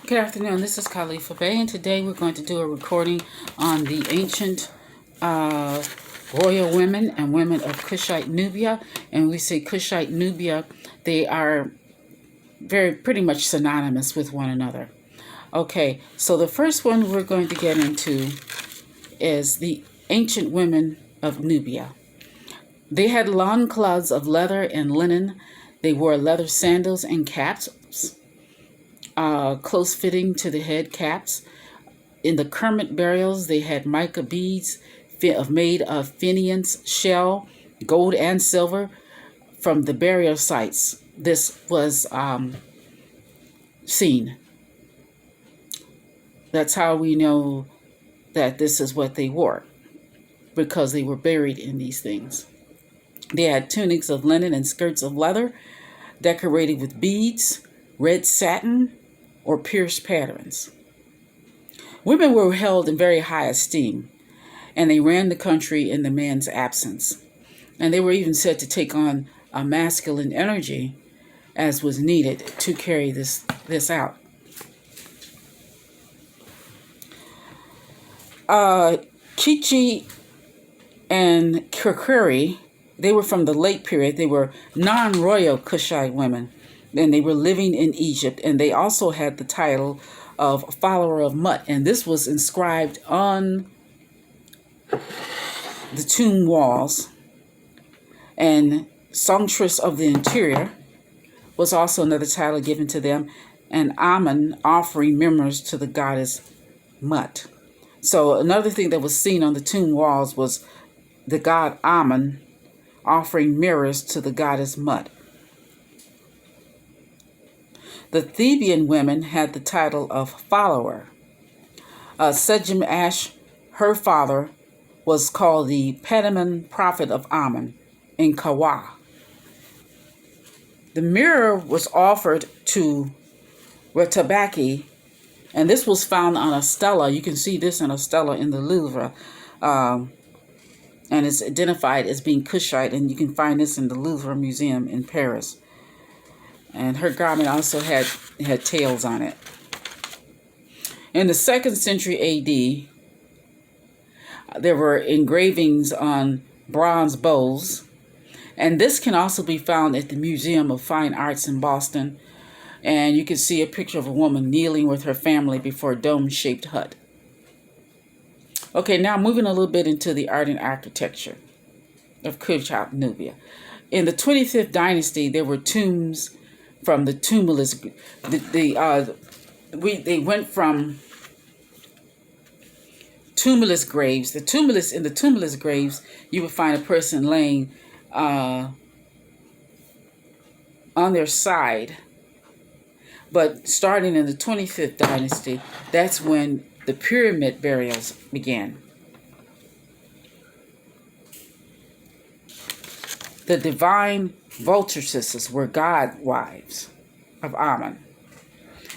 Good afternoon, this is Khalifa Bey, and today we're going to do a recording on the ancient royal women and women of Kushite Nubia. And when we say Kushite Nubia, they are pretty much synonymous with one another. Okay, so the first one we're going to get into is the ancient women of Nubia. They had long cloths of leather and linen. They wore leather sandals and caps, close fitting to the head caps. In the Kermit burials, they had mica beads made of Fenians shell, gold and silver from the burial sites. This was seen. That's how we know that this is what they wore, because they were buried in these things. They had tunics of linen and skirts of leather, decorated with beads, red satin, or pierced patterns. Women were held in very high esteem, and they ran the country in the man's absence. And they were even said to take on a masculine energy as was needed to carry this out. Kichi and Kirkuri, they were from the late period. They were non-royal Kushite women, and they were living in Egypt, and they also had the title of follower of Mut, and this was inscribed on the tomb walls. And Songstress of the Interior was also another title given to them, and Amun offering mirrors to the goddess Mut. So another thing that was seen on the tomb walls was the god Amun offering mirrors to the goddess Mut. The Theban women had the title of follower. Sejim Ash, her father, was called the Petaman prophet of Amun in Kawa. The mirror was offered to Retabaki, and this was found on a stela. You can see this in a stela in the Louvre, and it's identified as being Kushite, and you can find this in the Louvre Museum in Paris. And her garment also had tails on it. In the 2nd century AD, there were engravings on bronze bowls, and this can also be found at the Museum of Fine Arts in Boston. And you can see a picture of a woman kneeling with her family before a dome-shaped hut. Okay, now moving a little bit into the art and architecture of Kushite Nubia. In the 25th dynasty, there were tombs from the tumulus. They went from tumulus graves. In the tumulus graves, you would find a person laying on their side. But starting in the 25th dynasty, that's when the pyramid burials began. The divine vulturesses were god wives of Amun.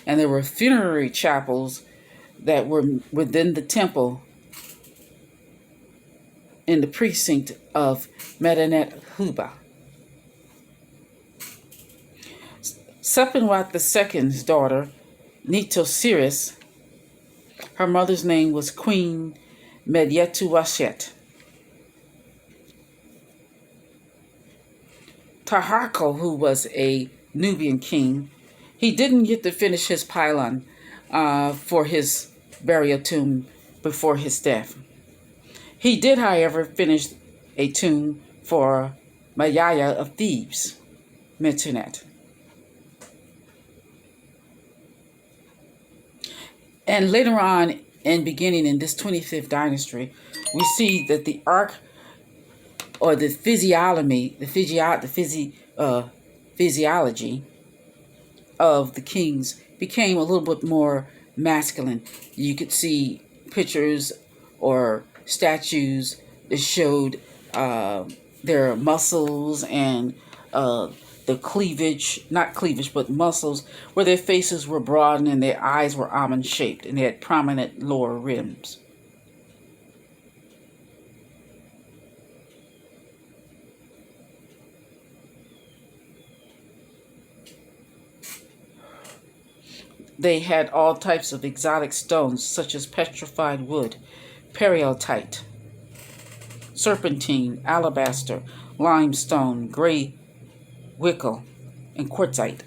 And there were funerary chapels that were within the temple in the precinct of Medinet Huba. Sepenwat II's daughter, Nitosiris, her mother's name was Queen Medyetuwashet. Taharko, who was a Nubian king, he didn't get to finish his pylon for his burial tomb before his death. He did, however, finish a tomb for Mayaya of Thebes, Metunet. And later on, beginning in this 25th dynasty, we see that the arc, or the physiology of the kings became a little bit more masculine. You could see pictures or statues that showed their muscles and the cleavage, not cleavage, but muscles, where their faces were broadened and their eyes were almond-shaped, and they had prominent lower rims. They had all types of exotic stones, such as petrified wood, periotite, serpentine, alabaster, limestone, gray wickel, and quartzite.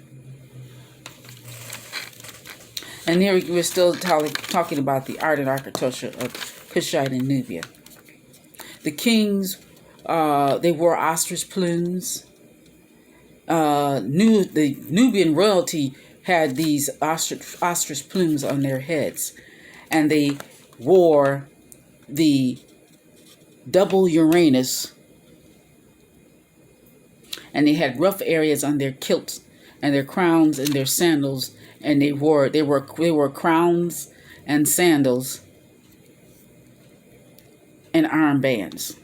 And here we're still talking about the art and architecture of Kushite and Nubia. The kings, they wore ostrich plumes. The Nubian royalty had these ostrich plumes on their heads, and they wore the double Uranus, and they had rough areas on their kilts and their crowns and their sandals, and they wore crowns and sandals and armbands.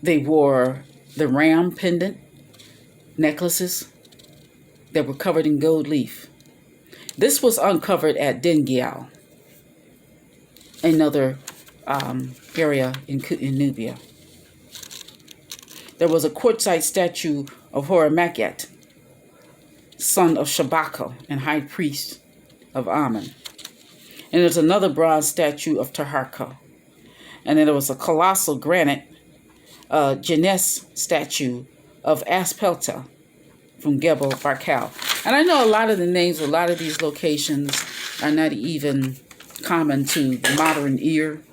They wore the ram pendant necklaces that were covered in gold leaf. This was uncovered at Dingyal, another area in Nubia. There was a quartzite statue of Horemakhet, son of Shabaka and high priest of Amun. And there's another bronze statue of Taharqa. And then there was a colossal granite Jeunesse statue of Aspelta from Gebel Barkal. And I know a lot of the names, a lot of these locations are not even common to the modern ear.